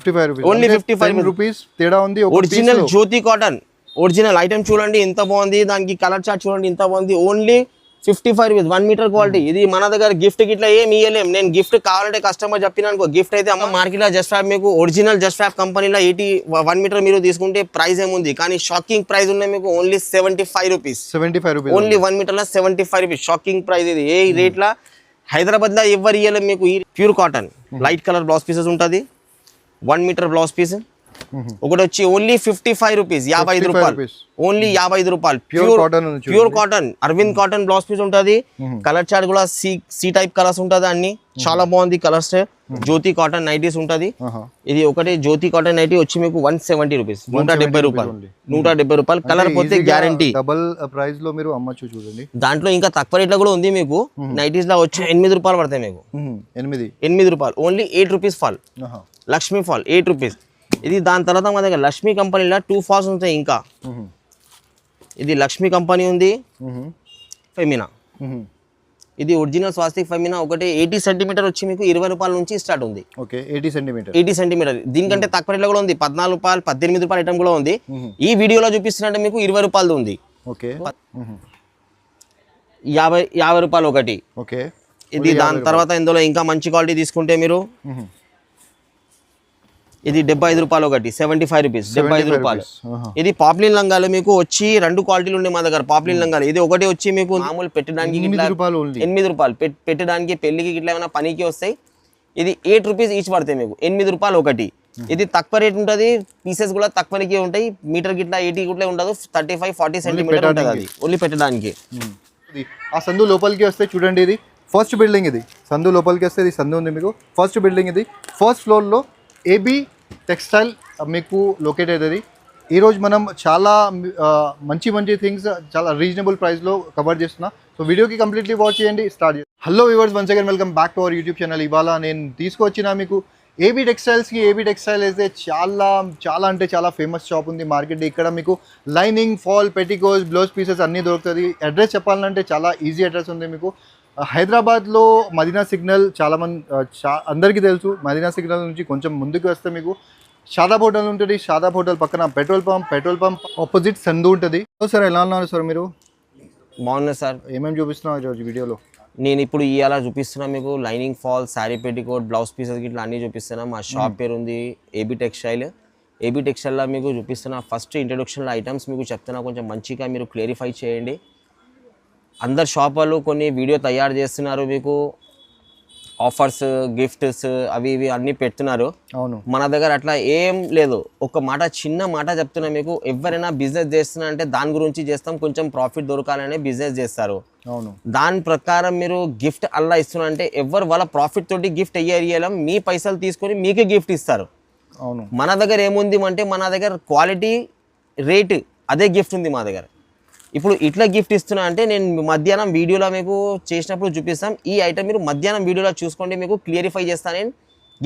55 rupees only 55 rupees తేడా ఉంది. Original Jyothi cotton original item చూడండి ఎంత బాగుంది, దానికి కలర్ చార్ట్ చూడండి ఎంత బాగుంది. Only 55 rupees 1 metre quality. ఇది మన దగ్గర గిఫ్ట్ గిట్లా ఏమి ఇవ్వలేం. నేను గిఫ్ట్ కావాలంటే కస్టమర్ చెప్పినా అనుకో గిఫ్ట్ అయితే అమ్మ మార్కెట్ లో జస్ట్ ఫ్యాబ్ మీకు ఒరిజినల్ జస్ట్ ఫ్యాబ్ కంపెనీలో 1 మీటర్ మీరు తీసుకుంటే ప్రైస్ ఏముంది, కానీ షాకింగ్ ప్రైస్ ఉన్నాయి మీకు ఓన్లీ 75 రూపీస్. ఓన్లీ 1 మీటర్ లో 75 రూపీస్ షాకింగ్ ప్రైస్. ఇది ఏ రేట్ లా హైదరాబాద్ లో ఎవరు ఇవ్వలేం మీకు. Pure cotton light colour blouse pieces ఉంటుంది. 1 మీటర్ బ్లౌజ్ పీస్ ఒకటి వచ్చి ఓన్లీ 55 రూపీస్, 55 రూపాయలు. ఓన్లీ 55 రూపాయలు. Pure cotton Aravind cotton blouse piece ఉంటుంది. కలర్ చార్ట్ కూడా సి టైప్ కలర్స్ ఉంటుంది. అన్ని చాలా బాగుంది కలర్స్. జ్యోతి కాటన్ నైటీస్ ఉంటుంది. ఇది ఒకటి జ్యోతి కాటన్ నైటీ వచ్చి మీకు 170 రూపీస్, 170 రూపాయలు. 170 రూపాయలు. కలర్ పోతే గ్యారంటీ. డబుల్ ప్రైస్ లో మీరు అమ్మచ్చు చూడండి. దాంట్లో ఇంకా తక్కువ రేట్ లో కూడా ఉంది మీకు. నైటీస్ లో వచ్చి 8 రూపాయలు పడతాయి మీకు. 8 రూపాయలు. Only 8 rupees fall. Lakshmi fall 8 rupees. ఇది దాని తర్వాత మా దగ్గర లక్ష్మీ కంపెనీలో 2 ఫాల్స్ ఉంటాయి. ఇంకా ఇది లక్ష్మీ కంపెనీ ఉంది. ఫెమినా ఇది ఒరిజినల్ స్వాస్తిక్ ఫెమినా ఒకటి 80 సెంటీమీటర్ వచ్చి మీకు 20 రూపాయల నుంచి స్టార్ట్ ఉంది. 80 సెంటీమీటర్. దీనికంటే తక్కువ రేట్లో కూడా ఉంది. 14 రూపాయలు 18 రూపాయల ఐటమ్ కూడా ఉంది. ఈ వీడియోలో చూపిస్తున్నట్టు మీకు 20 రూపాయలు ఉంది. 50 రూపాయలు ఒకటి. ఇది దాని తర్వాత ఇందులో ఇంకా మంచి క్వాలిటీ తీసుకుంటే మీరు ఇది 75 రూపాయలు ఒకటి, 75 రూపీస్, 75 రూపాయలు. ఇది పాప్లిన్ లంగాలు మీకు వచ్చి 2 క్వాలిటీలు ఉన్నాయి మా దగ్గర. పాప్లిన్ లంగాలు ఇది ఒకటి వచ్చి మీకు మామూలు పెట్టడానికి 8 రూపాయలు పెట్టడానికి పెళ్లికి ఇట్లా ఏమైనా పనికి వస్తాయి. ఇది 8 రూపీస్ ఈచ్ పడతాయి మీకు. 8 రూపాయలు ఒకటి. ఇది తక్కువ రేట్ ఉంటుంది. పీసెస్ కూడా తక్కువకి ఉంటాయి. మీటర్ గిట్లా 80 గిట్లా ఉండదు. 35-40 సెంటీమీటర్ ఉంటుంది. అది ఓన్లీ పెట్టడానికి. ఆ సందు లోపలికి వస్తే చూడండి, ఇది ఫస్ట్ బిల్డింగ్. ఇది సందు లోపలికి వస్తే ఇది సందు ఉంది మీకు. ఫస్ట్ బిల్డింగ్ ఇది. ఫస్ట్ ఫ్లోర్లో ఏబీ టెక్స్టైల్ మీకు లొకేట్ అవుతుంది. ఈరోజు మనం చాలా మంచి థింగ్స్ చాలా రీజనబుల్ ప్రైస్లో కవర్ చేస్తున్నా. సో వీడియోకి కంప్లీట్లీ వాచ్ చేయండి. స్టార్ట్ చేయండి. Hello viewers, once again welcome back to our YouTube channel. ఇవాళ నేను తీసుకొచ్చిన మీకు ఏబీ టెక్స్టైల్స్కి. ఏబీ టెక్స్టైల్ అయితే చాలా అంటే చాలా ఫేమస్ షాప్ ఉంది మార్కెట్. ఇక్కడ మీకు లైనింగ్, ఫాల్, పెటికోస్, బ్లౌజ్ పీసెస్ అన్నీ దొరుకుతుంది. అడ్రస్ చెప్పాలంటే చాలా ఈజీ అడ్రస్ ఉంది మీకు. హైదరాబాద్లో మదీనా సిగ్నల్ అందరికీ తెలుసు. మదీనా సిగ్నల్ నుంచి కొంచెం ముందుకు వస్తే మీకు షాదాబ్ హోటల్ ఉంటుంది. షాదాబ్ హోటల్ పక్కన పెట్రోల్ పంప్ ఆపోజిట్ సందు ఉంటుంది. సార్ ఎలా ఉన్నారు సార్ మీరు? బాగున్నా సార్. ఏమేమి చూపిస్తున్నారు ఈరోజు వీడియోలో? నేను ఇప్పుడు ఇవాళ చూపిస్తున్నా మీకు lining, fall, sari petticoat, blouse pieces ఇట్లా అన్నీ చూపిస్తున్నా. మా షాప్ పేరు ఉంది ఏబీ టెక్స్టైల్. ఏబీ టెక్స్టైల్లో మీకు చూపిస్తున్నా. ఫస్ట్ ఇంట్రొడక్షన్లో ఐటమ్స్ మీకు చెప్తున్నా, కొంచెం మంచిగా మీరు క్లారిఫై చేయండి. అందరు షాప్ వాళ్ళు కొన్ని వీడియో తయారు చేస్తున్నారు. మీకు ఆఫర్స్, గిఫ్ట్స్ అవి ఇవి అన్నీ పెడుతున్నారు. అవును. మన దగ్గర అట్లా ఏం లేదు. ఒక మాట, చిన్న మాట చెప్తున్నా మీకు. ఎవరైనా బిజినెస్ చేస్తున్నా అంటే దాని గురించి చేస్తాం, కొంచెం ప్రాఫిట్ దొరకాలనే బిజినెస్ చేస్తారు. అవును. దాని ప్రకారం మీరు గిఫ్ట్ అలా ఇస్తున్నా అంటే ఎవరు వాళ్ళ ప్రాఫిట్ తోటి గిఫ్ట్ ఇయ్యలేం. మీ పైసలు తీసుకొని మీకే గిఫ్ట్ ఇస్తారు. అవును. మన దగ్గర ఏముంది అంటే మన దగ్గర క్వాలిటీ, రేట్ అదే గిఫ్ట్ ఉంది మా దగ్గర. ఇప్పుడు ఇట్లా గిఫ్ట్ ఇస్తున్నా అంటే నేను మధ్యాహ్నం వీడియోలో మీకు చేసినప్పుడు చూపిస్తాం. ఈ ఐటమ్ మీరు మధ్యాహ్నం వీడియోలో చూసుకోండి, మీకు క్లియరిఫై చేస్తాను. నేను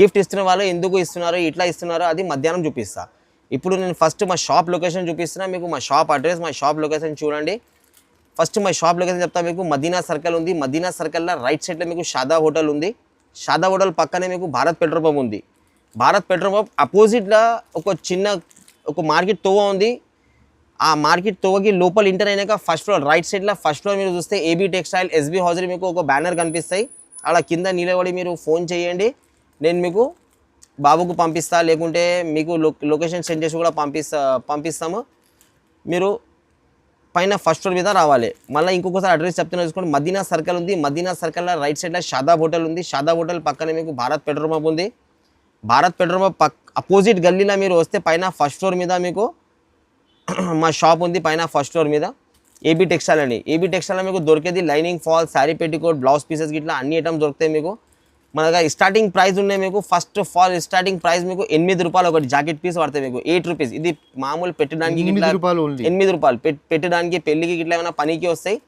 గిఫ్ట్ ఇస్తున్న వాళ్ళు ఎందుకు ఇస్తున్నారు, ఇట్లా ఇస్తున్నారో అది మధ్యాహ్నం చూపిస్తా. ఇప్పుడు నేను ఫస్ట్ మా షాప్ లొకేషన్ చూపిస్తున్నా మీకు. మా షాప్ అడ్రస్, మా షాప్ లొకేషన్ చూడండి. ఫస్ట్ మా షాప్ లొకేషన్ చెప్తా మీకు. మదీనా సర్కిల్ ఉంది. మదీనా సర్కిల్లో రైట్ సైడ్లో మీకు షాదాబ్ హోటల్ ఉంది. షాదాబ్ హోటల్ పక్కనే మీకు భారత్ పెట్రోల్ పంప్ ఉంది. భారత్ పెట్రోల్ పంప్ అపోజిట్లో ఒక మార్కెట్ తోవ ఉంది. ఆ మార్కెట్ తోవకి లోపల ఎంటర్ అయినాక ఫస్ట్ ఫ్లోర్ రైట్ సైడ్లో ఫస్ట్ ఫ్లోర్ మీరు చూస్తే ఏబీ టెక్స్టైల్, ఎస్బీ హౌజరీ మీకు ఒక బ్యానర్ కనిపిస్తాయి. అలా కింద నిలబడి మీరు ఫోన్ చేయండి, నేను మీకు బాబుకు పంపిస్తా. లేకుంటే మీకు లొకేషన్ సెండ్ చేసి కూడా పంపిస్తాము. మీరు పైన ఫస్ట్ ఫ్లోర్ మీద రావాలి. మళ్ళీ ఇంకొకసారి అడ్రస్ చెప్తున్నా చూసుకోండి. మదీనా సర్కిల్ ఉంది. మదీనా సర్కిల్లో రైట్ సైడ్లో షాదాబ్ హోటల్ ఉంది. షాదాబ్ హోటల్ పక్కనే మీకు భారత్ పెట్రోల్ పంప్ ఉంది. భారత్ పెట్రోల్ పంప్ అపోజిట్ గల్లీలో మీరు వస్తే పైన ఫస్ట్ ఫ్లోర్ మీద మీకు మా షాప్ ఉంది. పైన ఫస్ట్ ఫ్లోర్ మీద ఏబీ టెక్స్టైల్ అండి. ఏబీ టెక్స్టైల్లో మీకు దొరికేది lining, fall, sari petticoat, blouse pieces గిట్లా అన్ని ఐటమ్స్ దొరుకుతాయి మీకు. మన దగ్గర స్టార్టింగ్ ప్రైస్ ఉన్నాయి మీకు. ఫస్ట్ ఫాల్ స్టార్టింగ్ ప్రైస్ మీకు 8 రూపాయలు ఒకటి జాకెట్ పీస్ పడతాయి మీకు. 8 రూపీస్. ఇది మామూలు పెట్టడానికి 8 రూపాయలు పెట్టడానికి పెళ్లికి ఇట్లా ఏమైనా పనికి వస్తాయి.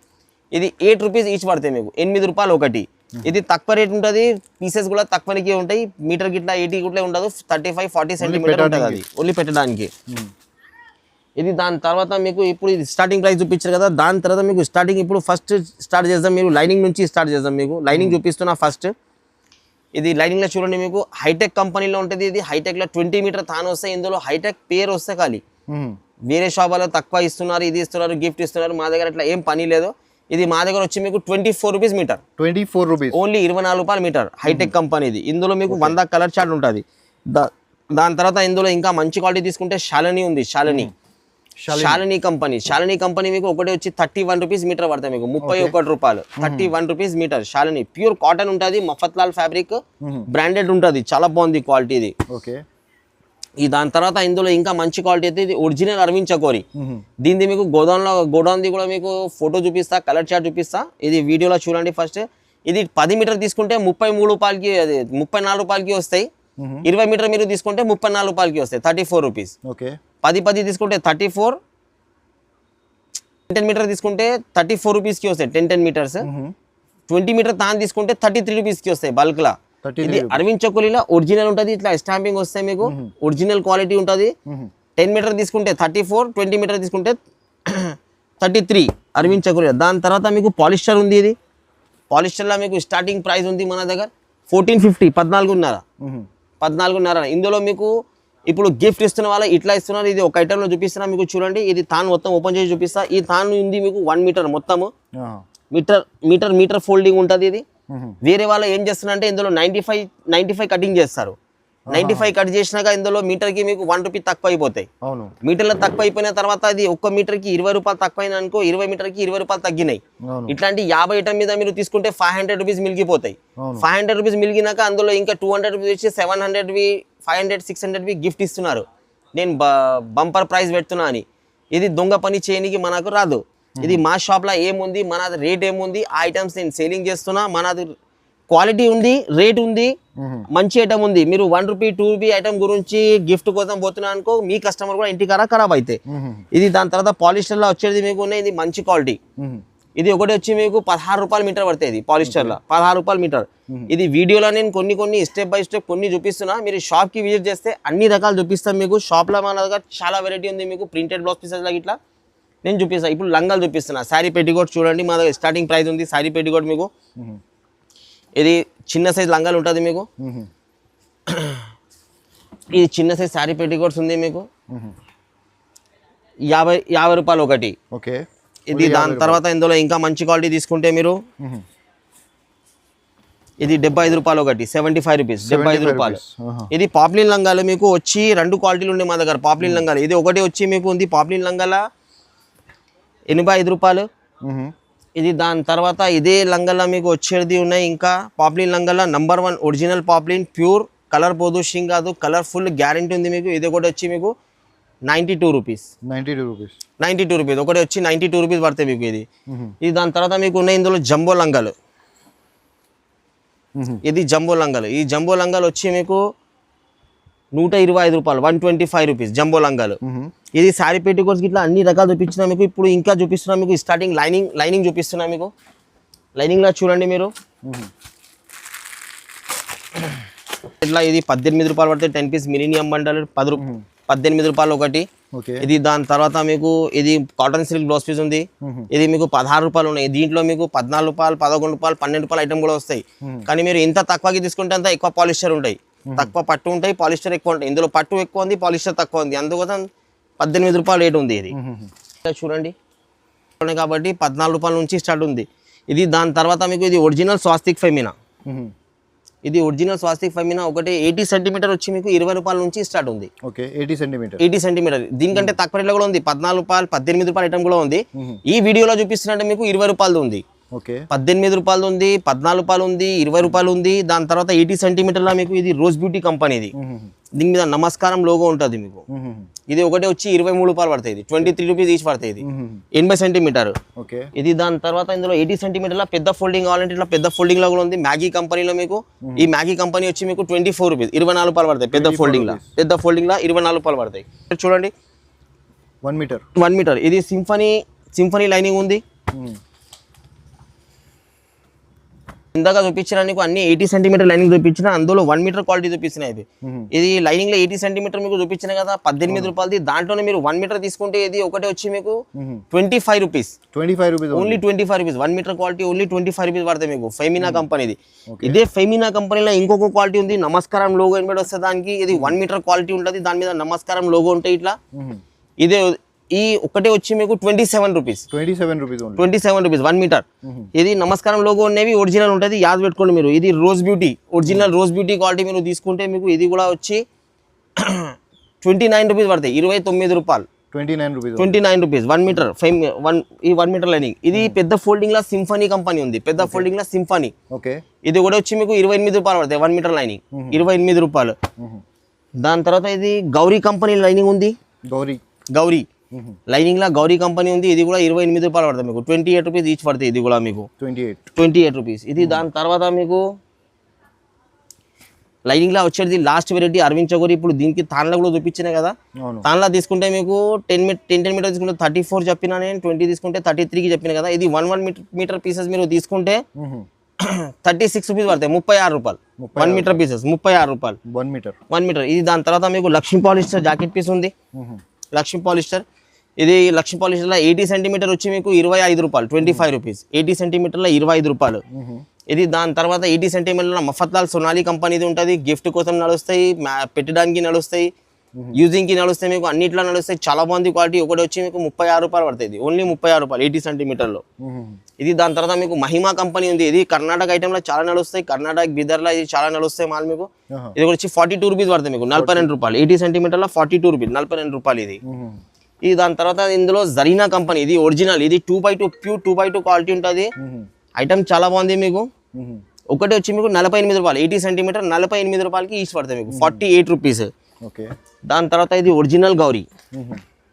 ఇది 8 రూపీస్ ఈచ్ పడతాయి మీకు. 8 రూపాయలు ఒకటి. ఇది తక్కువ రేట్ ఉంటుంది. పీసెస్ కూడా తక్కువకి ఉంటాయి. మీటర్ గిట్లా 80 గిట్లా ఉండదు. 35-40 సెంటీమీటర్ ఉంటుంది. అది ఓన్లీ పెట్టడానికి. ఇది దాని తర్వాత మీకు ఇప్పుడు ఇది స్టార్టింగ్ ప్రైస్ చూపించారు కదా. దాని తర్వాత మీకు స్టార్టింగ్ ఇప్పుడు ఫస్ట్ స్టార్ట్ చేద్దాం. మీరు లైనింగ్ నుంచి స్టార్ట్ చేద్దాం. మీకు లైనింగ్ చూపిస్తున్నా. ఫస్ట్ ఇది లైనింగ్ లో చూడండి మీకు హైటెక్ కంపెనీలో ఉంటుంది. ఇది హైటెక్ లో 20 మీటర్ తాను వస్తాయి. ఇందులో హైటెక్ పేరు వస్తే ఖాళీ. వేరే షాపులో తక్కువ ఇస్తున్నారు, ఇది ఇస్తున్నారు, గిఫ్ట్ ఇస్తున్నారు. మా దగ్గర అట్లా ఏం పని లేదు. ఇది మా దగ్గర వచ్చి మీకు 24 రూపీస్ మీటర్, 24 రూపీస్ ఓన్లీ 24 రూపాయలు మీటర్. హైటెక్ కంపెనీది. ఇందులో మీకు 100 కలర్ చార్ట్ ఉంటుంది. దాని తర్వాత ఇందులో ఇంకా మంచి క్వాలిటీ తీసుకుంటే శాలిని ఉంది. శాలిని కంపెనీ మీకు ఒకటి వచ్చి 31 రూపీస్ మీటర్ పడతాయి మీకు, 31 రూపాయలు, 31 rupees metre. Shalini pure cotton ఉంటుంది, మఫత్లాల్ ఫ్యాబ్రిక్, బ్రాండెడ్ ఉంటుంది, చాలా బాగుంది క్వాలిటీ ఇది. ఓకే. ఈ దాని తర్వాత ఇందులో ఇంకా మంచి క్వాలిటీ అయితే ఇది ఒరిజినల్ అరవింద్ చకోరి. దీనిది మీకు గోడౌన్ది కూడా మీకు ఫోటో చూపిస్తా, కలర్ చార్ట్ చూపిస్తా. ఇది వీడియోలో చూడండి ఫస్ట్. ఇది 10 మీటర్ తీసుకుంటే 33 రూపాయలకి, 34 రూపాయలకి వస్తాయి. 20 మీటర్ మీరు తీసుకుంటే 34 రూపాయలకి వస్తాయి, 34 రూపీస్. ఓకే. 10 తీసుకుంటే 34, 10 మీటర్ తీసుకుంటే 34 రూపీస్కి వస్తాయి 10 మీటర్స్. 20 మీటర్ తాను తీసుకుంటే 33 రూపీస్కి వస్తాయి బల్క్లా. ఇది అరవింద్ చకోలీలో ఒరిజినల్ ఉంటుంది. ఇట్లా స్టాంపింగ్ వస్తాయి మీకు, ఒరిజినల్ క్వాలిటీ ఉంటుంది. 10 మీటర్ తీసుకుంటే 34, 20 మీటర్ తీసుకుంటే 33 అరవింద్ చకోలి. దాని తర్వాత మీకు పాలిస్టర్ ఉంది. ఇది పాలిస్టర్లో మీకు స్టార్టింగ్ ప్రైస్ ఉంది మన దగ్గర 1450, 14.5. ఇందులో మీకు ఇప్పుడు గిఫ్ట్ ఇస్తున్న వాళ్ళు ఇట్లా ఇస్తున్నారు. ఇది ఒక ఐటెంలో చూపిస్తున్నా మీకు చూడండి. ఇది తాను మొత్తం ఓపెన్ చేసి చూపిస్తా. ఈ తాను ఉంది మీకు 1 మీటర్ మొత్తము, మీటర్ ఫోల్డింగ్ ఉంటుంది. ఇది వేరే వాళ్ళు ఏం చేస్తున్నారంటే ఇందులో 95 కటింగ్ చేస్తారు. 95 కట్ చేసినాక ఇందులో మీటర్కి మీకు 1 రూపీ తక్కువ అయిపోతాయి. మీటర్లో తక్కువ అయిపోయిన తర్వాత అది ఒక్క మీటర్కి 20 రూపాయలు తక్కువ అయినా అనుకో, 20 మీటర్కి 20 రూపాయలు తగ్గినాయి. ఇట్లాంటి 50 ఐటమ్ మీద మీరు తీసుకుంటే 500 రూపీస్ మిలిగిపోతాయి. 500 రూపీస్ మిలిగినాక అందులో ఇంకా 200 రూపీస్ వచ్చి 700వి, 500, 600వి గిఫ్ట్ ఇస్తున్నారు. నేను బంపర్ ప్రైస్ పెడుతున్నా అని. ఇది దొంగ పని చేయనికి మనకు రాదు. ఇది మా షాప్లో ఏముంది, మనది రేట్ ఏముంది, ఆ ఐటమ్స్ నేను సేలింగ్ చేస్తున్నా. మనది క్వాలిటీ ఉంది, రేట్ ఉంది, మంచి ఐటమ్ ఉంది. మీరు 1 రూపీ 2 రూపీ ఐటమ్ గురించి గిఫ్ట్ కోసం పోతున్నా అనుకో, మీ కస్టమర్ కూడా ఇంటికాడ ఖరాబ్ అయితే. ఇది దాని తర్వాత పాలిస్టర్లో వచ్చేది మీకు ఉన్నాయి. ఇది మంచి క్వాలిటీ. ఇది ఒకటి వచ్చి మీకు 16 రూపాయలు మీటర్ పడుతుంది. ఇది పాలిస్టర్లో 16 రూపాయలు మీటర్. ఇది వీడియోలో నేను కొన్ని స్టెప్ బై స్టెప్ కొన్ని చూపిస్తున్నా. మీరు షాప్కి విజిట్ చేస్తే అన్ని రకాలు చూపిస్తాం మీకు. షాప్లో మన దగ్గర చాలా వెరైటీ ఉంది మీకు. ప్రింటెడ్ బ్లౌజ్ పీసెస్ లాగా ఇట్లా నేను చూపిస్తాను. ఇప్పుడు లంగాలు చూపిస్తున్నా. శారీ పెట్టికోట్ చూడండి, మా దగ్గర స్టార్టింగ్ ప్రైస్ ఉంది. శారీ పెట్టికోట్ మీకు ఇది చిన్న సైజ్ లంగాలు ఉంటుంది మీకు. ఇది చిన్న సైజ్ శారీ పెట్టికోట్స్ ఉంది మీకు 50 రూపాయలు ఒకటి. ఓకే. ఇది దాని తర్వాత ఇందులో ఇంకా మంచి క్వాలిటీ తీసుకుంటే మీరు ఇది 75 రూపాయలు ఒకటి, 75 రూపీస్, 75 రూపాయలు. ఇది పాప్లిన్ లంగాలు మీకు వచ్చి 2 క్వాలిటీలు ఉన్నాయి మా దగ్గర. పాప్లిన్ లంగాలు ఇది ఒకటి వచ్చి మీకు ఉంది. పాప్లిన్ లంగాల 85 రూపాయలు. ఇది దాని తర్వాత ఇదే లంగల్లా మీకు వచ్చేది ఉన్నాయి. ఇంకా పాప్లిన్ లంగల్లా number 1 original poplin, pure colour పోదుషింగ్ కాదు, కలర్ఫుల్ గ్యారంటీ ఉంది మీకు. ఇది ఒకటి వచ్చి మీకు 92 రూపీస్, 92 రూపీస్ ఒకటి వచ్చి 92 రూపీస్ పడతాయి మీకు. ఇది దాని తర్వాత మీకు ఉన్నాయి ఇందులో జంబో లంగాలు. ఇది జంబో లంగాలు. ఈ జంబో లంగాలు వచ్చి మీకు 125 రూపాయలు, 125 రూపీస్ జంబో లంగాలు. ఇది శారీ పెట్టికోట్స్ ఇట్లా అన్ని రకాలు చూపించినా మీకు. ఇప్పుడు ఇంకా చూపిస్తున్నా మీకు. స్టార్టింగ్ లైనింగ్ చూపిస్తున్నా మీకు. లైనింగ్లో చూడండి మీరు. ఇట్లా ఇది 18 రూపాయలు పడితే 10 పీస్ మిలీనియం బండల్ 18 రూపాయలు ఒకటి. ఇది దాని తర్వాత మీకు ఇది కాటన్ సిల్క్ బ్లౌజ్ పీస్ ఉంది. ఇది మీకు 16 రూపాయలు ఉన్నాయి. దీంట్లో మీకు 14 రూపాయలు, 11 రూపాయలు, 12 రూపాయలు ఐటమ్ కూడా వస్తాయి. కానీ మీరు ఎంత తక్కువకి తీసుకుంటే అంత ఎక్కువ పాలిస్టర్ ఉంటాయి, తక్కువ పట్టు ఉంటాయి, పాలిస్టర్ ఎక్కువ ఉంటాయి. ఇందులో పట్టు ఎక్కువ ఉంది, పాలిస్టర్ తక్కువ ఉంది. అందుకోసం 18 రూపాయలు రేట్ ఉంది. ఇది చూడండి కాబట్టి 14 రూపాయల నుంచి స్టార్ట్ ఉంది. ఇది దాని తర్వాత మీకు ఇది ఒరిజినల్ స్వాస్తిక్ ఫెమినా. ఇది ఒరిజినల్ స్వాస్తిక్ ఫెమినా ఒకటి 80 సెంటీమీటర్ వచ్చి మీకు 20 రూపాయల నుంచి స్టార్ట్ ఉంది. 80 సెంటీమీటర్. దీనికంటే తక్కువ రేట్లో కూడా ఉంది. 14 రూపాయలు, 18 రూపాయల ఐటమ్ కూడా ఉంది. ఈ వీడియోలో చూపిస్తున్నట్టు మీకు 20 రూపాయలు ఉంది, 18 రూపాయలు ఉంది, 14 రూపాయలు ఉంది, 20 రూపాయలు ఉంది. దాని తర్వాత 80 సెంటీమీటర్ల మీకు ఇది రోజ్ బ్యూటీ కంపెనీది. దీని మీద నమస్కారం లోగో ఉంటుంది మీకు. ఇది ఒకటి వచ్చి 23 రూపాయలు పడతాయి. 23 రూపీస్ ఈచ్ పడతాయి. ఇది 80 సెంటీమీటర్. ఇది దాని తర్వాత ఇందులో 80 సెంటీమీటర్ల పెద్ద ఫోల్డింగ్ కావాలంటే ఇట్లా పెద్ద ఫోల్డింగ్ లో కూడా ఉంది. మ్యాగీ కంపెనీలో మీకు ఈ మ్యాగీ కంపెనీ వచ్చి మీకు 24 రూపీస్, 24 రూపాయలు పడతాయి. పెద్ద ఫోల్డింగ్ లో 24 రూపాయలు పడతాయి. చూడండి 1 మీటర్. ఇది సింఫనీ లైనింగ్ ఉంది. ఇందాక చూపించిన నీకు అన్ని 80 సెంటీమీటర్ లైనింగ్ చూపించిన, అందులో 1 మీటర్ క్వాలిటీ చూపిస్తున్నాయి ఇవి. ఇది లైనింగ్ లో 80 సెంటీమీటర్ మీకు చూపించిన కదా 18 రూపాయలది, దాంట్లోనే మీరు 1 మీటర్ తీసుకుంటే ఇది ఒకటే వచ్చి మీకు 25 rupees, 25 rupees only 25 rupees. 1 metre quality only 25 rupees పడతాయి మీకు, ఫెమినా కంపెనీది. ఇదే ఫెమినా కంపెనీలో ఇంకొక క్వాలిటీ ఉంది, నమస్కారం లోగో ఎంబెడ్ వస్తుంది దానికి. ఇది 1 మీటర్ క్వాలిటీ ఉంటుంది, దాని మీద నమస్కారం లోగో ఉంటాయి ఇట్లా. ఇదే ఈ ఒకటే వచ్చి మీకు 27 రూపీస్, 27 రూపీస్ 27 రూపీస్ 1 మీటర్. ఇది నమస్కారం లోగో ఉన్నవి ఒరిజినల్ ఉంటుంది, యాద్ పెట్టుకోండి మీరు. ఇది rose beauty, original rose beauty quality మీరు తీసుకుంటే మీకు ఇది కూడా వచ్చి 29 రూపీస్ పడతాయి, 29 రూపాయలు, 29 రూపీస్ 1 మీటర్ ఈ 1 మీటర్ లైనింగ్. ఇది పెద్ద ఫోల్డింగ్ లా సింఫనీ కంపెనీ ఉంది, పెద్ద ఫోల్డింగ్ లా సింఫనీ. ఓకే, ఇది కూడా వచ్చి మీకు 28 రూపాయలు పడతాయి 1 మీటర్ లైనింగ్, 28 రూపాయలు. దాని తర్వాత ఇది గౌరీ కంపెనీ లైనింగ్ ఉంది, గౌరీ లైనింగ్ లా గౌరీ కంపెనీ ఉంది. ఇది కూడా 28 రూపాయలు పడతాయి మీకు, 28 రూపీస్ ఈచ్ పడతాయి. ఇది కూడా మీకు 28 రూపీస్. ఇది దాని తర్వాత మీకు లైనింగ్ లా వచ్చేది లాస్ట్ వెరైటీ అరవింద్ చౌకరీ. ఇప్పుడు దీనికి తాన్లా కూడా చూపించినాయి కదా, తాన్లా తీసుకుంటే మీకు 10 మీటర్ తీసుకుంటే 34 చెప్పినా నేను, 20 తీసుకుంటే 33కి చెప్పిన కదా. ఇది 1 మీటర్ పీసెస్ మీరు తీసుకుంటే 36 రూపీస్ పడతాయి, 36 రూపాయలు 1 మీటర్ పీసెస్, 36 రూపాయలు 1 మీటర్. ఇది దాని తర్వాత మీకు లక్ష్మీ పాలిస్టర్ జాకెట్ పీస్ ఉంది, లక్ష్మీ పాలిస్టర్. ఇది లక్ష్మీ పాలిస్టర్లో 80 సెంటీమీటర్ వచ్చి మీకు 25 రూపాయలు, 25 రూపీస్. 80 సెంటీమీటర్లో 25 రూపాయలు. ఇది దాని తర్వాత 80 సెంటీమీటర్ల మఫత్లాల్ సోనాలి కంపెనీది ఉంటుంది, గిఫ్ట్ కోసం నడుస్తాయి, పెట్టడానికి నడుస్తాయి, యూజింగ్ కి నడుస్తాయి, మీకు అన్నిట్లో నడుస్తాయి. చాలా బాగుంది క్వాలిటీ. ఒకటి వచ్చి మీకు 36 రూపాయలు పడుతుంది, ఓన్లీ 36 రూపాయలు 80 సెంటీమీటర్లో. ఇది దాని తర్వాత మీకు మహిమా కంపెనీ ఉంది, ఇది కర్ణాటక ఐటెంలో చాలా నడుస్తాయి, కర్ణాటక బీదర్లో ఇది చాలా నడుస్తాయి మాల్ మీకు. ఇది వచ్చి 42 రూపీస్ పడుతుంది మీకు, 42 రూపాయలు 80 సెంటీమీటర్లో 42 రూపీస్, 42 రూపాయలు ఇది. ఇది దాని తర్వాత ఇందులో జరీనా కంపెనీ, ఇది ఒరిజినల్, ఇది 2x2 ప్యూర్ 2x2 క్వాలిటీ ఉంటుంది. ఐటమ్ చాలా బాగుంది మీకు. ఒకటి వచ్చి మీకు 48 రూపాయలు, 80 సెంటీమీటర్ 48 రూపాయలకి ఈచ్ పడతాయి మీకు, 48 రూపీస్. దాని తర్వాత ఇది ఒరిజినల్ గౌరీ,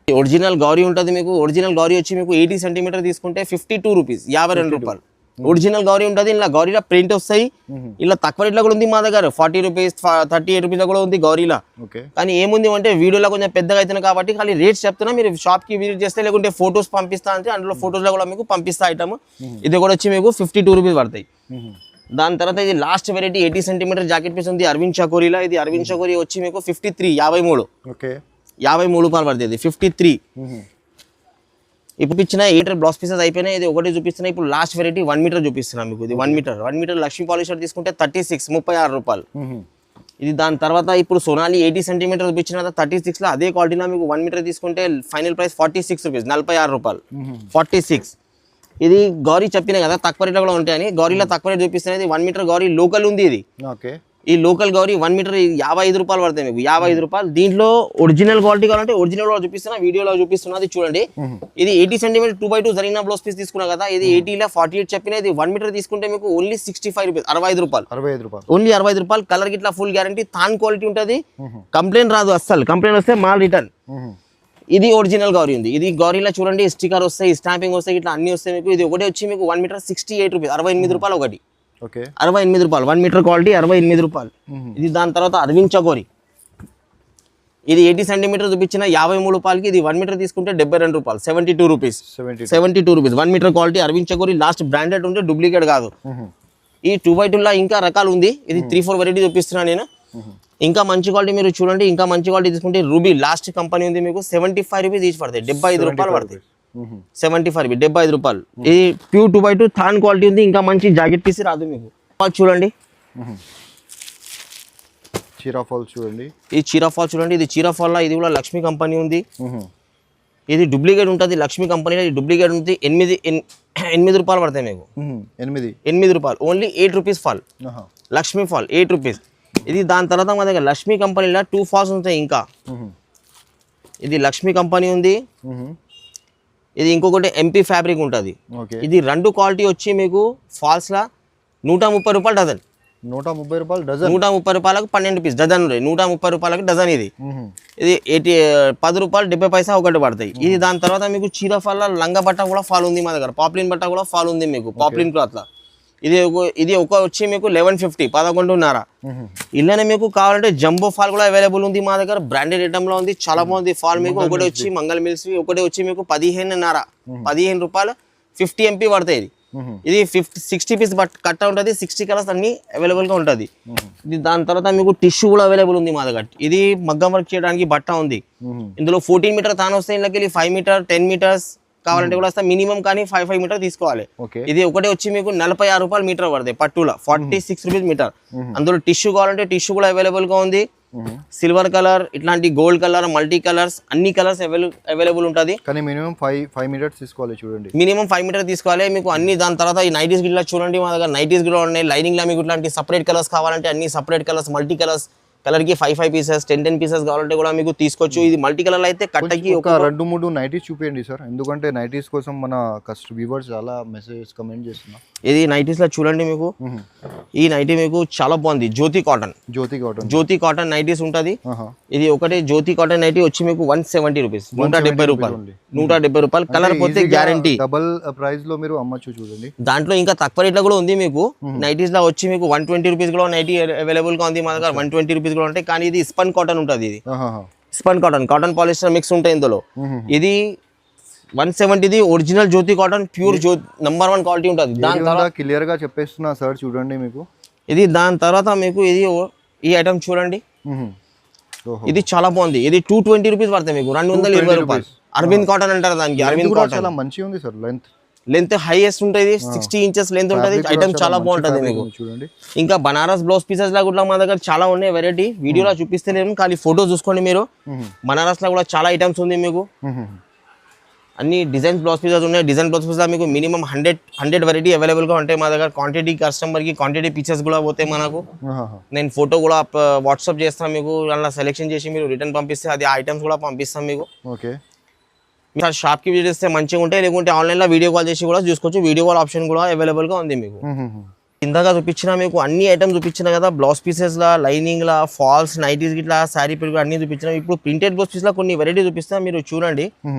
ఒరిజినల్ గౌరీ ఉంటుంది మీకు. ఒరిజినల్ గౌరీ వచ్చి మీకు 80 సెంటీమీటర్ తీసుకుంటే 52 రూపీస్, 52 రూపాయలు. ఒరిజినల్ గౌరీ ఉంటుంది, ఇలా గౌరీలో ప్రింట్ వస్తాయి. ఇలా తక్కువ రేట్లో కూడా ఉంది మా దగ్గర, 40 రూపీస్ 38 రూపీస్ కూడా ఉంది గౌరీలా. కానీ ఏముంది అంటే వీడియోలో కొంచెం పెద్దగా అవుతుంది కాబట్టి ఖాళీ రేట్స్ చెప్తున్నా, మీరు షాప్ కి విజిట్ చేస్తే లేకుంటే ఫొటోస్ పంపిస్తా అంటే అందులో ఫొటోస్ లో కూడా మీకు పంపిస్తా ఐటమ్. ఇది కూడా వచ్చి మీకు 52 రూపీస్ పడతాయి. దాని తర్వాత ఇది last variety 80 centimetre jacket piece ఉంది అరవింద్ చకోరీలా. ఇది అరవింద్ చకోరీ వచ్చి మీకు 53, 53 రూపాయలు పడుతుంది, 53. ఇప్పుడు ఇచ్చిన 8 బ్లౌజ్ పీసెస్ అయిపోయినాయి, ఇది ఒకటి చూపిస్తున్నా. ఇప్పుడు లాస్ట్ వెరైటీ 1 మీటర్ చూపిస్తున్నా మీకు. ఇది 1 మీటర్ లక్ష్మీ పాలిస్టర్ తీసుకుంటే 36, 36 రూపాయలు. ఇది దాని తర్వాత ఇప్పుడు సోనాలి 80 సెంటీమీటర్ చూపించిన 36లో అదే క్వాలిటీలో మీకు 1 మీటర్ తీసుకుంటే ఫైనల్ ప్రైస్ 46 రూపీస్, 46 రూపాయలు, 46. ఇది గౌరీ చెప్పినా కదా తక్కువ రేట్లో కూడా ఉంటాయని, గౌరీలో తక్కువ రేట్ చూపిస్తున్నది. 1 మీటర్ గౌరీ లోకల్ ఉంది ఇది. ఈ లోకల్ గౌరీ 1 మీటర్ 55 రూపాయలు పడతాయి మీకు, 55 రూపాయలు. దీంట్లో ఒరిజినల్ క్వాలిటీ కావాలంటే ఒరిజినల్ కూడా చూపిస్తున్నా, వీడియోలో చూపిస్తున్నది చూడండి. ఇది 80 centimetre 2x2 Zarina blouse piece తీసుకున్నా కదా, ఇది 80లో 48 చెప్పిన. ఇది 1 మీటర్ తీసుకుంటే మీకు ఓన్లీ 65 రూపీస్, 65 రూపాయలు, ఓన్లీ 65 రూపాయలు. కలర్ గిట్లా ఫుల్ గ్యారంటీ, థాన్ క్వాలిటీ ఉంటుంది, కంప్లైంట్ రాదు అస్సలు. కంప్లైంట్ వస్తే మాల్ రిటర్న్. ఇది ఒరిజినల్ గౌరీ ఉంది. ఇది గౌరీలో చూడండి స్టిక్కర్ వస్తాయి, స్టాంపింగ్ వస్తాయి, ఇట్లా అన్ని వస్తాయి మీకు. ఇది ఒకటి వచ్చి మీకు 1 మీటర్ 68 రూపీస్, 68 రూపాయలు ఒకటి, 68 రూపాయలు 1 మీటర్ క్వాలిటీ, 68 రూపాయలు. ఇది దాని తర్వాత అరవింద్ చకోరీ, ఇది 80 సెంటీమీటర్ చూపించిన 53 రూపాయలకి. ఇది 1 మీటర్ తీసుకుంటే 72 రూపాయలు, 72 rupees, 72 rupees 1 metre quality Arvind Chakori. Last branded ఉంటే డూప్లికేట్ కాదు. ఈ 2x2 ఇంకా రకాలు ఉంది, ఇది 3-4 వెరైటీ చూపిస్తున్నా నేను. ఇంకా మంచి క్వాలిటీ మీరు చూడండి, ఇంకా మంచి క్వాలిటీ తీసుకుంటే రూబీ లాస్ట్ కంపెనీ ఉంది మీకు, 75 రూపీస్ ఈచ్ పడతాయి, 75 రూపాయలు పడతాయి, 75 రూపీస్ 75 రూపాయలు. ఇది ప్యూర్ 2x2 థాన్ క్వాలిటీ ఉంది. ఇంకా మంచి జాకెట్ పీస్ రాదు మీకు. చూడండి చీరా ఫాల్ చూడండి, ఈ చీరా ఫాల్ చూడండి. ఇది చీరా ఫాల్ లా, ఇది కూడా లక్ష్మీ కంపెనీ ఉంది. ఇది డూప్లికేట్ ఉంటుంది లక్ష్మీ కంపెనీలో, ఇది డూప్లికేట్ ఉంది. 8 రూపాయలు పడతాయి మీకు, 8 రూపాయలు, only 8 rupees fall, Lakshmi fall 8 rupees. ఇది దాని తర్వాత మా దగ్గర లక్ష్మీ కంపెనీలో 2 ఫాల్స్ ఉంటాయి. ఇంకా ఇది లక్ష్మీ కంపెనీ ఉంది. ఇది ఇంకొకటి ఎంపీ ఫ్యాబ్రిక్ ఉంటుంది. ఇది 2 క్వాలిటీ వచ్చి మీకు ఫాల్స్ లా 130 రూపాయలు డజన్, 130 రూపాయలు డజన్, 130 రూపాయలకు 12 పీస్ డజన్, 130 రూపాయలకు డజన్. ఇది 10 రూపాయలు 70 పైసా ఒకటి పడతాయి. ఇది దాని తర్వాత మీకు చీర ఫాల్ లంగా బట్ట కూడా ఫాల్ ఉంది మా దగ్గర, పాప్లిన్ బట్ట కూడా ఫాల్ ఉంది మీకు, పాప్లిన్ క్లాత్ లా. ఇది ఒక వచ్చి మీకు 1150, 11.5. ఇలానే మీకు కావాలంటే జంబో ఫాల్ కూడా అవైలబుల్ ఉంది మా దగ్గర, బ్రాండెడ్ ఐటమ్ లో ఉంది, చాలా బాగుంది ఫాల్ మీకు. ఒకటి వచ్చి మంగళ మిల్స్, ఒకటి వచ్చి మీకు 15.5, 15 రూపాయలు 50 ఎంపీ పడతాయి. ఇది ఇది 60 పీస్ కట్ట ఉంటుంది, 60 కలర్స్ అన్ని అవైలబుల్ గా ఉంటుంది. ఇది దాని తర్వాత మీకు టిష్యూ కూడా అవైలబుల్ ఉంది మా దగ్గర. ఇది మగ్గం వర్క్ చేయడానికి బట్ట ఉంది. ఇందులో 14 మీటర్ తాను వస్తాయి, ఇందులోకి 5 మీటర్ 10 మీటర్స్ కావాలంటే కూడా వస్తాయి. మినిమం కానీ 5 మీటర్ తీసుకోవాలి. ఇది ఒకటే వచ్చి మీకు 46 రూపాయలు మీటర్ పడతాయి పట్టులో, 46 రూపీస్ మీటర్. అందులో టిష్యూ కావాలంటే టిష్యూ కూడా అవైలబుల్ గా ఉంది. సిల్వర్ కలర్, ఇట్లాంటి గోల్డ్ కలర్, మల్టీ కలర్స్, అన్ని కలర్స్ అవైలబుల్ ఉంటుంది. కానీ మినిమం 5 మీటర్స్ తీసుకోవాలి. చూడండి, మినిమం 5 మీటర్ తీసుకోవాలి మీకు అన్ని. దాని తర్వాత ఈ నైటీస్ గిట్లా చూడండి, మా దగ్గర నైటీస్ కూడా ఉన్నాయి. లైనింగ్ లో మీకు ఇట్లాంటి సపరేట్ కలర్స్ కావాలంటే అన్ని separate colours, multi colours, colour కి 5 పీసెస్ 10 పీసెస్ కావాలంటే కూడా మీకు తీసుకోవచ్చు. ఇది మల్టీ కలర్ అయితే కట్టకి ఒక 2-3 నైటీస్ చూపించండి సార్, ఎందుకంటే నైటీస్ కోసం మన వ్యూవర్స్ చాలా మెసేజెస్ కమెంట్ చేస్తున్నారు. ఇది నైటీస్ లో చూడండి మీకు, ఈ నైటీ మీకు చాలా బాగుంది. జ్యోతి కాటన్ నైటీస్ ఉంటది. ఇది ఒకటి జ్యోతి కాటన్ నైటీ వచ్చి మీకు 170 రూపీస్, 170 రూపాయలు. కలర్ పోతే గ్యారంటీ. డబుల్ ప్రైస్ లో మీరు అమ్మచ్చు. చూడండి, దాంట్లో ఇంకా తక్కువ రేట్ లో కూడా ఉంది మీకు. నైటీస్ లో వచ్చి మీకు 120 రూపీస్ కూడా నైటీ అవైలబుల్ గా ఉంది మా దగ్గర. 120 రూపీస్ కూడా ఉంటాయి. కానీ ఇది స్పన్ కాటన్ ఉంటుంది. ఇది స్పన్ కాటన్ పాలిస్టర్ మిక్స్ ఉంటాయి ఇందులో. ఇది 170 original Jyothi cotton, pure number 1 quality ఉంటుంది. దాని తర్వాత క్లియర్ గా చెప్పేస్తున్నా సార్, చూడండి మీకు ఇది. దాని తర్వాత మీకు ఇది ఈ ఐటమ్ చూడండి, ఇది చాలా బాగుంది. ఇది 220 రూపీస్ పడతాయి మీకు, 220 రూపాయలు. అరవింద్ కాటన్ అంటారు దానికి. అరవింద్ కాటన్ చాలా మంచిగా ఉంది సార్. లెంత్ హైయెస్ట్ ఉంటుంది, 60 ఇంచెస్ లెంత్ ఉంటుంది. ఐటమ్ చాలా బాగుంటుంది మీకు. చూడండి, ఇంకా బనారస్ బ్లౌజ్ పీసెస్ లా కూడా మా దగ్గర చాలా ఉన్నాయి వెరైటీ. వీడియోలో చూపిస్తేనేమో, కానీ ఫోటో చూసుకోండి మీరు. బనారస్ లో కూడా చాలా ఐటమ్స్ ఉంది మీకు. అన్ని డిజైన్ బ్లౌజ్ పీసెస్ ఉన్నాయి. డిజైన్ బ్లౌజ్ పీసెస్ మీకు మినిమం 100 వెరైటీ అవైలబుల్ గా ఉంటాయి మా దగ్గర. క్వాంటిటీ కస్టమర్ కి క్వాంటిటీ పీసెస్ కూడా పోతాయి మనకు. నేను ఫోటో కూడా వాట్సాప్ చేస్తాను మీకు, అలా సెలెక్షన్ చేసి మీరు రిటర్న్ పంపిస్తే అది ఐటమ్స్ కూడా పంపిస్తాం మీకు. మీరు షాప్ కి విజిట్ చేస్తే మంచిగా ఉంటాయి, లేకుంటే ఆన్లైన్ లో వీడియో కాల్ చేసి కూడా చూసుకోవచ్చు. వీడియో కాల్ ఆప్షన్ కూడా అవైలబుల్ గా ఉంది మీకు. ఇందాక చూపించిన మీకు అన్ని ఐటమ్స్ చూపించిన కదా, బ్లౌజ్ పీసెస్ లా, లైనింగ్ లా, ఫాల్స్, నైటీస్ గిట్లా, శారీ పిల్ అన్ని చూపించిన. ఇప్పుడు ప్రింటెడ్ బ్లౌజ్ పీస్ లా కొన్ని వెరైటీ చూపిస్తా, మీరు చూడండి.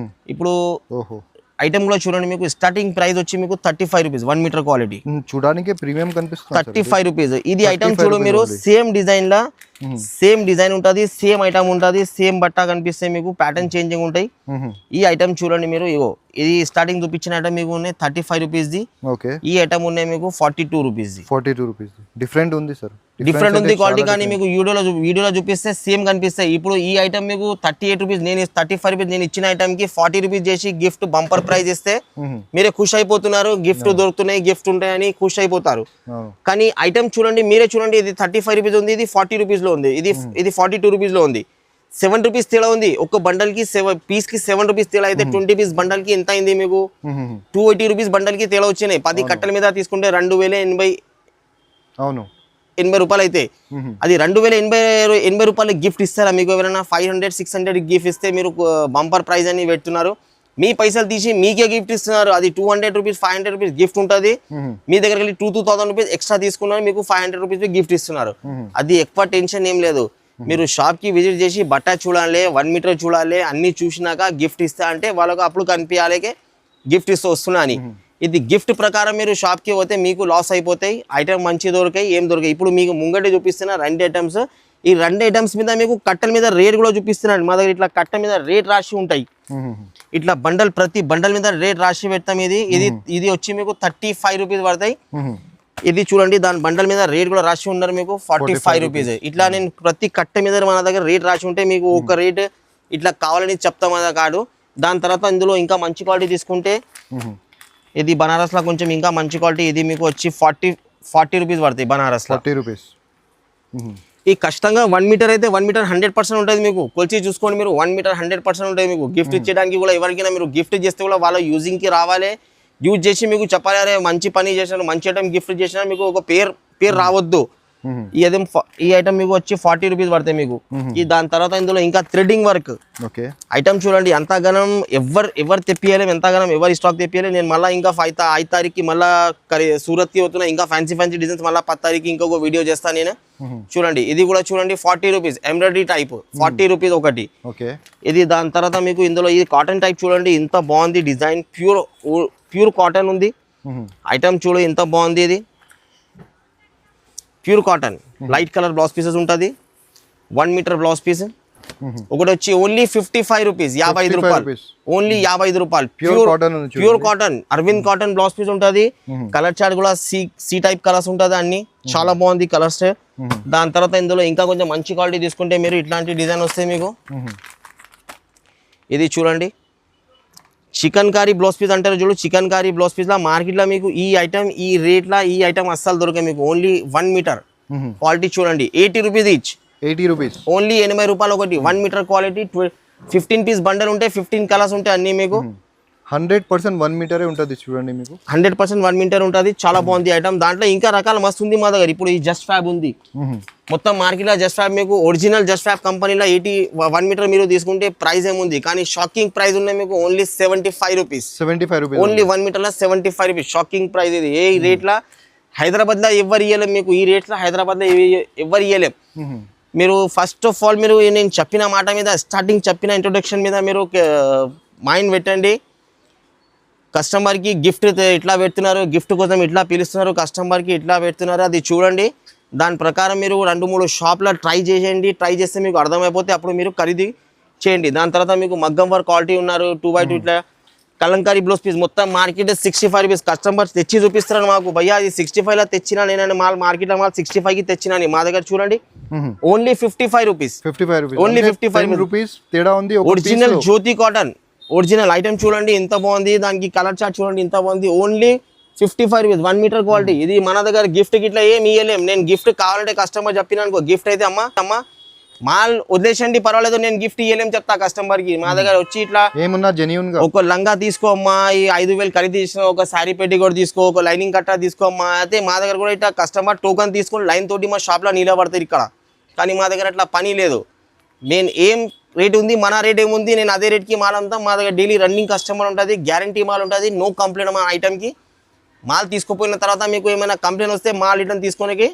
ఇప్పుడు ఐటమ్ కూడా చూడండి, మీకు స్టార్టింగ్ ప్రైస్ వచ్చి మీకు 35 రూపీస్, 1 మీటర్ క్వాలిటీ. చూడడానికి ప్రీమియం కనిపిస్తుంది. 35 రూపీస్. ఇది ఐటమ్ చూడు మీరు, సేమ్ డిజైన్ లా సేమ్ డిజైన్ ఉంటుంది, సేమ్ ఐటమ్ ఉంటుంది, సేమ్ బట్ట కనిపిస్తే మీకు ప్యాటర్న్ చేంజింగ్ ఉంటాయి. ఈ ఐటమ్ చూడండి మీరు, ఇగో ఇది స్టార్టింగ్ చూపించిన ఐటమ్ మీకు ఉన్నాయి 35 రూపీస్ ది. ఈ ఐటమ్ ఉన్నాయి మీకు 42 రూపీస్. 42 రూపీస్. డిఫరెంట్ ఉంది సార్, డిఫరెంట్ ఉంది క్వాలిటీ. కానీ మీకు వీడియోలో చూపిస్తే సేమ్ కనిపిస్తాయి. ఇప్పుడు ఈ ఐటమ్ మీకు 38 రూపీస్, నేను 35 రూపీస్ నేను ఇచ్చిన ఐటమ్ కి 40 రూపీస్ చేసి గిఫ్ట్ బంపర్ ప్రైజ్ ఇస్తే మీరే ఖుషి అయిపోతున్నారు. గిఫ్ట్ దొరుకుతున్నాయి, గిఫ్ట్ ఉంటాయని ఖుషి అయిపోతారు. కానీ ఐటమ్ చూడండి, మీరే చూడండి, ఇది 35 రూపీస్ ఉంది, ఇది 40 రూపీస్ లో ఉంది, ఇది 42 రూపీస్ లో ఉంది. 7 రూపీస్ తేడా ఉంది. ఒక బండల్ కి పీస్ కి 7 రూపీస్ తేడా అయితే 20 పీస్ బండల్ కి ఎంత అయింది మీకు? 280 రూపీస్ బండల్ కి తేడా వచ్చినాయి. 10 కట్టల మీద తీసుకుంటే 2080 రూపాయలు అయితే అది 2080 రూపాయలు గిఫ్ట్ ఇస్తారా మీకు? ఎవరైనా 500-600 గిఫ్ట్ ఇస్తే మీరు బంపర్ ప్రైజ్ అని పెడుతున్నారు. మీ పైసలు తీసి మీకే గిఫ్ట్ ఇస్తున్నారు. అది 200 రూపీస్ 500 రూపీస్ గిఫ్ట్ ఉంటుంది. మీ దగ్గరికి వెళ్ళి 2,000 రూపీస్ ఎక్స్ట్రా తీసుకున్నారు, మీకు 500 రూపీస్ గిఫ్ట్ ఇస్తున్నారు. అది ఎక్కువ టెన్షన్ ఏం లేదు. మీరు షాప్ కి విజిట్ చేసి బట్ట చూడాలి, 1 మీటర్ చూడాలి, అన్ని చూసినాక గిఫ్ట్ ఇస్తా అంటే వాళ్ళకు అప్పుడు కనిపించాలి గిఫ్ట్ ఇస్తూ వస్తున్నా అని. ఇది గిఫ్ట్ ప్రకారం మీరు షాప్ కి పోతే మీకు లాస్ అయిపోతాయి. ఐటమ్ మంచి దొరికాయి, ఏం దొరికాయి. ఇప్పుడు మీకు ముంగట చూపిస్తున్న 2 ఐటమ్స్. ఈ 2 ఐటమ్స్ మీద మీకు కట్టల మీద రేట్ కూడా చూపిస్తున్నాను. మా దగ్గర ఇట్లా కట్ట మీద రేట్ రాసి ఉంటాయి. ఇట్లా బండల్, ప్రతి బండల్ మీద రేట్ రాసి పెడతాం. ఇది వచ్చి మీకు 35 రూపీస్ పడతాయి. ఇది చూడండి, దాని బండల్ మీద రేట్ కూడా రాసి ఉన్నారు మీకు 45 రూపీస్. ఇట్లా నేను ప్రతి కట్ట మీద మన దగ్గర రేట్ రాసి ఉంటే మీకు ఒక రేట్ ఇట్లా కావాలని చెప్తాం అదా కాదు. దాని తర్వాత ఇందులో ఇంకా మంచి క్వాలిటీ తీసుకుంటే ఇది బనారస్ లా కొంచెం ఇంకా మంచి క్వాలిటీ. ఇది మీకు వచ్చి 40 రూపీస్ పడతాయి బనారస్ లో. 40 రూపీస్. ఈ కష్టంగా 1 మీటర్ అయితే 1 మీటర్ 100% ఉంటుంది మీకు. కొలిచి చూసుకోండి మీరు, 1 మీటర్ 100% ఉంటుంది మీకు. గిఫ్ట్ ఇచ్చేయడానికి కూడా ఎవరికైనా మీరు గిఫ్ట్ చేస్తే కూడా వాళ్ళ యూజింగ్ కి రావాలి. యూజ్ చేసి మీకు చెప్పాలి, అరే మంచి పని చేసినారు, మంచి ఐటమ్ గిఫ్ట్ చేసినా, మీకు ఒక పేరు రావద్దు. ఈ ఐటమ్ మీకు వచ్చి 40 రూపీస్ పడతాయి మీకు. దాని తర్వాత ఇందులో ఇంకా థ్రెడ్డింగ్ వర్క్ ఐటమ్ చూడండి. ఎంతగానం ఎవరు తెప్పియలేము, ఎంతగానం ఎవరు స్టాక్ తెప్పియలేదు. నేను మళ్ళీ ఇంకా 5 తారీఖుకి మళ్ళీ సూరత్ కి పోతున్నా. ఇంకా ఫ్యాన్సీ డిజైన్స్ మళ్ళీ 10 తారీఖుకి ఇంకొక వీడియో చేస్తాను నేను. చూడండి, ఇది కూడా చూడండి 40 రూపీస్ ఎంబ్రాయిడరీ టైప్, 40 రూపీస్ ఒకటి. ఇది దాని తర్వాత మీకు ఇందులో ఇది కాటన్ టైప్ చూడండి, ఇంత బాగుంది డిజైన్. ప్యూర్ కాటన్ ఉంది ఐటమ్. చూడు ఎంత బాగుంది, ఇది pure cotton, light colour blouse pieces ఉంటుంది. 1 మీటర్ బ్లౌజ్ పీస్. ఒకటి వచ్చి ఓన్లీ 55 రూపీస్, 55 రూపాయలు, ఓన్లీ 55 రూపాయలు. Pure cotton Aravind cotton blouse piece ఉంటుంది. కలర్ చార్ట్ కూడా సి టైప్ కలర్స్ ఉంటుంది అన్ని, చాలా బాగుంది కలర్స్. దాని తర్వాత ఇందులో ఇంకా కొంచెం మంచి క్వాలిటీ తీసుకుంటే మీరు ఇట్లాంటి డిజైన్ వస్తాయి మీకు. ఇది చూడండి, చికెన్ కారీ బ్లౌజ్ పీస్ అంటారు చూడు, చికెన్ కారీ బ్లౌజ్ పీస్ లా మార్కెట్లో మీకు ఈ ఐటమ్ ఈ రేట్లా ఈ ఐటమ్ అస్సలు దొరకాయి మీకు. ఓన్లీ 1 మీటర్ క్వాలిటీ చూడండి, 80 రూపీస్ ఈచ్, 80 రూపీస్ ఓన్లీ 80 రూపాయలు ఒకటి. 1 మీటర్ క్వాలిటీ, 15 పీస్ బండల్ ఉంటే 15 కలర్స్ ఉంటాయి అన్ని మీకు. 100% 1 మీటరే ఉంటుంది చూడండి మీకు. 100% 1 మీటర్ ఉంటుంది, చాలా బాగుంది ఐటమ్. దాంట్లో ఇంకా రకాల మస్తు ఉంది మా దగ్గర. ఇప్పుడు ఈ జస్ట్ ఫ్యాబ్ ఉంది మొత్తం మార్కెట్లో. జస్ట్ ఫ్యాబ్ మీకు ఒరిజినల్ జస్ట్ ఫ్యాబ్ కంపెనీలో 1 మీటర్ మీరు తీసుకుంటే ప్రైస్ ఏముంది, కానీ షాకింగ్ ప్రైస్ ఉన్నాయి మీకు. Only 75 rupees, 75 rupees only 1 మీటర్లో 75 rupees. Shocking price ఇది. ఏ రేట్లా హైదరాబాద్లో ఎవరు ఇవ్వలేం మీకు, ఈ రేట్లో హైదరాబాద్లో ఎవరు ఇవ్వలేం. మీరు ఫస్ట్ ఆఫ్ ఆల్ మీరు నేను చెప్పిన మాట మీద, స్టార్టింగ్ చెప్పిన ఇంట్రొడక్షన్ మీద మీరు మైండ్ పెట్టండి. కస్టమర్కి గిఫ్ట్ ఇట్లా పెడుతున్నారు, గిఫ్ట్ కోసం ఇట్లా పిలుస్తున్నారు, కస్టమర్కి ఇట్లా పెడుతున్నారు, అది చూడండి. దాని ప్రకారం మీరు 2-3 షాప్లో ట్రై చేయండి. ట్రై చేస్తే మీకు అర్థమైపోతే అప్పుడు మీరు ఖరీదు చేయండి. దాని తర్వాత మీకు మగ్గం వర్క్ క్వాలిటీ ఉన్నారు, 2x2 ఇట్లా కలంకారీ బ్లౌజ్ పీస్ మొత్తం మార్కెట్ 65 రూపీస్. కస్టమర్స్ తెచ్చి చూపిస్తారు మాకు, భయ్యా అది 65లో తెచ్చినా నేనని మార్కెట్లో 65కి తెచ్చినా. మా దగ్గర చూడండి ఓన్లీ 55 రూపీస్, ఓన్లీ 55 రూపీస్ తేడా ఉంది. Original Jyothi cotton original item చూడండి ఎంత బాగుంది, దానికి కలర్ చార్ట్ చూడండి ఎంత బాగుంది. Only 55 rupees, 1 metre quality. ఇది మన దగ్గర గిఫ్ట్ గిట్లా ఏమి ఇవ్వలేం. నేను గిఫ్ట్ కావాలంటే కస్టమర్ చెప్పినా అనుకో, గిఫ్ట్ అయితే అమ్మ మాల్ వదిలేసండి పర్వాలేదు, నేను గిఫ్ట్ ఇవ్వలేం చెప్తా కస్టమర్కి. మా దగ్గర వచ్చి ఇట్లా ఏమున్నా జెన్యూన్ గా ఒక లంగా తీసుకో అమ్మా, ఈ 5,000 ఖరీదు చేసిన ఒక శారీ పెట్టి కూడా తీసుకో, ఒక లైనింగ్ కట్టా తీసుకో అమ్మా. అయితే మా దగ్గర కూడా ఇట్లా కస్టమర్ టోకన్ తీసుకొని లైన్ తోటి మా షాప్లో నిలబడతారు ఇక్కడ. కానీ మా దగ్గర అట్లా పని లేదు. నేను ఏం రేట్ ఉంది, మన రేట్ ఏముంది, నేను అదే రేట్కి మాల్ అంతా. మా దగ్గర డైలీ రన్నింగ్ కస్టమర్ ఉంటుంది, గ్యారంటీ మాల్ ఉంటుంది, నో కంప్లైంట్ మా ఐటమ్కి. మాల్ తీసుకుపోయిన తర్వాత మీకు ఏమైనా కంప్లైంట్ వస్తే మాల్ రిటర్న్ తీసుకోనికి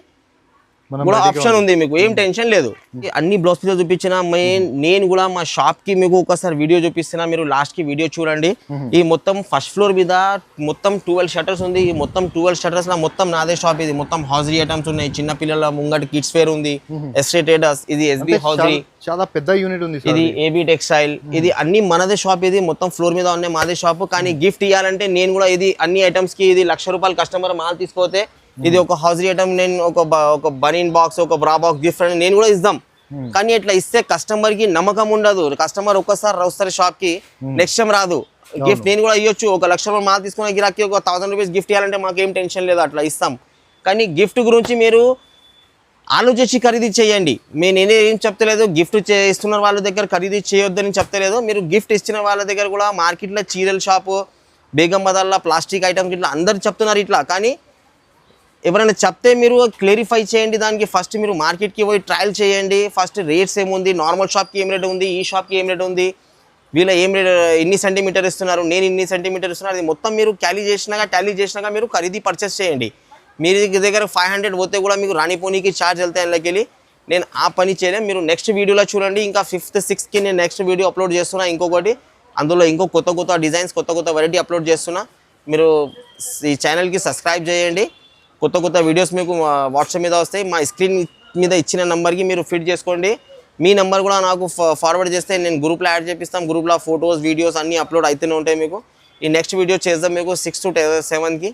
కూడా ఆప్షన్ ఉంది మీకు, ఏం టెన్షన్ లేదు. అన్ని బ్లౌజ్ పీస్ చూపించిన నేను కూడా మా షాప్ కి మీకు ఒకసారి వీడియో చూపిస్తున్నా, మీరు లాస్ట్ కి వీడియో చూడండి. ఈ మొత్తం ఫస్ట్ ఫ్లోర్ మీద మొత్తం 12 షట్టర్స్ ఉంది. ఈ మొత్తం 12 షట్టర్స్ లా మొత్తం నాదే షాప్. ఇది మొత్తం హౌజరీ ఐటమ్స్ ఉన్నాయి, చిన్న పిల్లల ముంగటి కిడ్స్ వేర్ ఉంది, ఎస్టేట్ ట్రేడర్స్, ఇది ఎస్బి హౌజరీ, చాలా పెద్ద యూనిట్ ఉంది. ఇది ఏబీ టెక్స్టైల్, ఇది అన్ని మనదే షాప్. ఇది మొత్తం ఫ్లోర్ మీద ఉన్నాయి మాదే షాప్. కానీ గిఫ్ట్ ఇవ్వాలంటే నేను కూడా ఇది అన్ని ఐటమ్స్ కి ఇది 1,00,000 రూపాయలు కస్టమర్ మాల్ తీసుకోతే ఇది ఒక హౌజరీ ఐటమ్ నేను ఒక బనీన్ బాక్స్, ఒక బ్రా బాక్స్ గిఫ్ట్ అని నేను కూడా ఇద్దాం. కానీ ఇట్లా ఇస్తే కస్టమర్ కి నమ్మకం ఉండదు. కస్టమర్ ఒక్కసారి వస్తారు షాప్ కి, నెక్స్ట్ టైం రాదు. గిఫ్ట్ నేను కూడా ఇవ్వచ్చు. ఒక 1,00,000 రూపాయలు మాల్ తీసుకున్న గిరాకీ ఒక 1,000 రూపీస్ గిఫ్ట్ ఇవ్వాలంటే మాకేం టెన్షన్ లేదు, అట్లా ఇస్తాం. కానీ గిఫ్ట్ గురించి మీరు ఆలోచించి ఖరీదు చేయండి. నేనేం చెప్తలేదు, గిఫ్ట్ ఇస్తున్న వాళ్ళ దగ్గర ఖరీదు చేయొద్దని చెప్తలేదు. మీరు గిఫ్ట్ ఇచ్చిన వాళ్ళ దగ్గర కూడా మార్కెట్లో చీరల షాపు, బేగం బజార్లో ప్లాస్టిక్ ఐటమ్స్ ఇట్లా అందరు చెప్తున్నారు ఇట్లా. కానీ ఎవరైనా చెప్తే మీరు క్లారిఫై చేయండి. దానికి ఫస్ట్ మీరు మార్కెట్కి పోయి ట్రయల్ చేయండి. ఫస్ట్ రేట్స్ ఏముంది, నార్మల్ షాప్కి ఏం రేట్ ఉంది, ఈ షాప్కి ఏం రేట్ ఉంది, వీళ్ళ ఏం రేట్, ఎన్ని సెంటీమీటర్ ఇస్తున్నారు, నేను ఇన్ని సెంటీమీటర్ ఇస్తున్నారు, అది మొత్తం మీరు టాలీ చేసినాక మీరు ఖరీదు పర్చేస్ చేయండి. మీరు దగ్గర 500 పోతే కూడా మీకు రాణిపోనీకి ఛార్జ్ వెళ్తాయి. అందులోకి నేను ఆ పని చేయలేం. మీరు నెక్స్ట్ వీడియోలో చూడండి. ఇంకా 5th 6th నేను నెక్స్ట్ వీడియో అప్లోడ్ చేస్తున్నా. ఇంకొకటి అందులో ఇంకో కొత్త డిజైన్స్, కొత్త వెరైటీ అప్లోడ్ చేస్తున్నా. మీరు ఈ ఛానల్కి సబ్స్క్రైబ్ చేయండి. కొత్త వీడియోస్ మీకు వాట్సాప్ మీద వస్తాయి. మా స్క్రీన్ మీద ఇచ్చిన నెంబర్కి మీరు ఫిట్ చేసుకోండి. మీ నెంబర్ కూడా నాకు ఫార్వర్డ్ చేస్తే నేను గ్రూప్లో యాడ్ చేపిస్తాం. గ్రూప్లో ఫొటోస్, వీడియోస్ అన్నీ అప్లోడ్ అవుతూనే ఉంటాయి మీకు. ఈ నెక్స్ట్ వీడియో చేద్దాం మీకు 6 to 7కి.